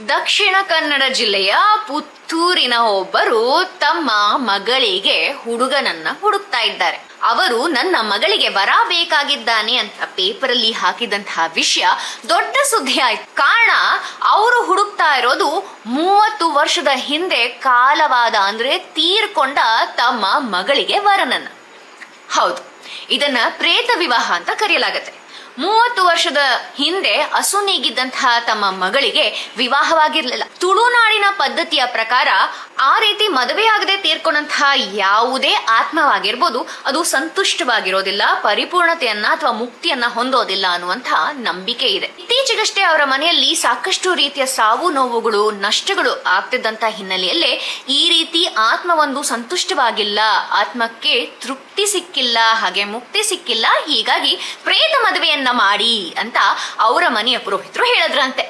ದಕ್ಷಿಣ ಕನ್ನಡ ಜಿಲ್ಲೆಯ ಪುತ್ತೂರಿನ ಒಬ್ಬರು ತಮ್ಮ ಮಗಳಿಗೆ ಹುಡುಗನನ್ನ ಹುಡುಕ್ತಾ ಇದ್ದಾರೆ. ಅವರು ನನ್ನ ಮಗಳಿಗೆ ವರ ಬೇಕಾಗಿದ್ದಾನೆ ಅಂತ ಪೇಪರಲ್ಲಿ ಹಾಕಿದಂತಹ ವಿಷಯ ದೊಡ್ಡ ಸುದ್ದಿ ಆಯ್ತು. ಕಾರಣ ಅವರು ಹುಡುಕ್ತಾ ಇರೋದು 30 ವರ್ಷದ ಹಿಂದೆ ಕಾಲವಾದ ಅಂದ್ರೆ ತೀರ್ಕೊಂಡ ತಮ್ಮ ಮಗಳಿಗೆ ವರನನ್ನ. ಹೌದು, ಇದನ್ನ ಪ್ರೇತ ವಿವಾಹ ಅಂತ ಕರೆಯಲಾಗತ್ತೆ. 30 ವರ್ಷದ ಹಿಂದೆ ಅಸುನೀಗಿದ್ದಂತಹ ತಮ್ಮ ಮಗಳಿಗೆ ವಿವಾಹವಾಗಿರ್ಲಿಲ್ಲ. ತುಳುನಾಡಿನ ಪದ್ಧತಿಯ ಪ್ರಕಾರ ಆ ರೀತಿ ಮದುವೆಯಾಗದೆ ತೀರ್ಕೊಂಡಂತಹ ಯಾವುದೇ ಆತ್ಮವಾಗಿರ್ಬೋದು, ಅದು ಸಂತುಷ್ಟವಾಗಿರೋದಿಲ್ಲ, ಪರಿಪೂರ್ಣತೆಯನ್ನ ಅಥವಾ ಮುಕ್ತಿಯನ್ನ ಹೊಂದೋದಿಲ್ಲ ಅನ್ನುವಂತಹ ನಂಬಿಕೆ ಇದೆ. ಇತ್ತೀಚೆಗಷ್ಟೇ ಅವರ ಮನೆಯಲ್ಲಿ ಸಾಕಷ್ಟು ರೀತಿಯ ಸಾವು ನೋವುಗಳು, ನಷ್ಟಗಳು ಆಗ್ತಿದ್ದಂತ ಹಿನ್ನೆಲೆಯಲ್ಲೇ ಈ ರೀತಿ ಆತ್ಮವೊಂದು ಸಂತುಷ್ಟವಾಗಿಲ್ಲ, ಆತ್ಮಕ್ಕೆ ತೃಪ್ತಿ ಸಿಕ್ಕಿಲ್ಲ, ಹಾಗೆ ಮುಕ್ತಿ ಸಿಕ್ಕಿಲ್ಲ, ಹೀಗಾಗಿ ಪ್ರೇತ ಮದುವೆಯನ್ನ ಮಾಡಿ ಅಂತ ಅವರ ಮನೆಯ ಪುರೋಹಿತರು ಹೇಳಿದ್ರಂತೆ.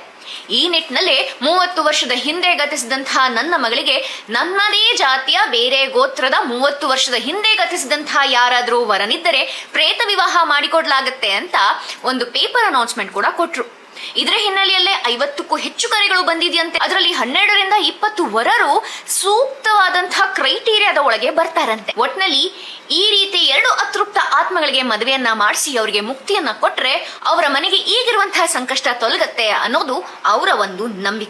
ಈ ನಿಟ್ಟಿನಲ್ಲಿ 30 ವರ್ಷದ ಹಿಂದೆ ಗತಿಸಿದಂತಹ ನನ್ನ ಮಗಳಿಗೆ ನನ್ನದೇ ಜಾತಿಯ ಬೇರೆ ಗೋತ್ರದ 30 ವರ್ಷದ ಹಿಂದೆ ಗತಿಸಿದಂತಹ ಯಾರಾದ್ರೂ ವರನಿದ್ದರೆ ಪ್ರೇತ ವಿವಾಹ ಮಾಡಿಕೊಡ್ಲಾಗತ್ತೆ ಅಂತ ಒಂದು ಪೇಪರ್ ಅನೌನ್ಸ್ಮೆಂಟ್ ಕೂಡ ಕೊಟ್ರು. ಇದರ ಹಿನ್ನೆಲೆಯಲ್ಲೇ 50ಕ್ಕೂ ಹೆಚ್ಚು ಕರೆಗಳು ಬಂದಿದೆಯಂತೆ. ಅದರಲ್ಲಿ 12ರಿಂದ 20 ವರರು ಸೂಕ್ತವಾದಂತಹ ಕ್ರೈಟೀರಿಯಾದ ಒಳಗೆ ಬರ್ತಾರಂತೆ. ಒಟ್ನಲ್ಲಿ ಈ ರೀತಿ 2 ಅತೃಪ್ತ ಆತ್ಮಗಳಿಗೆ ಮದುವೆಯನ್ನ ಮಾಡಿಸಿ ಅವರಿಗೆ ಮುಕ್ತಿಯನ್ನ ಕೊಟ್ರೆ ಅವರ ಮನೆಗೆ ಈಗಿರುವಂತಹ ಸಂಕಷ್ಟ ತೊಲಗತ್ತೆ ಅನ್ನೋದು ಅವರ ಒಂದು ನಂಬಿಕೆ.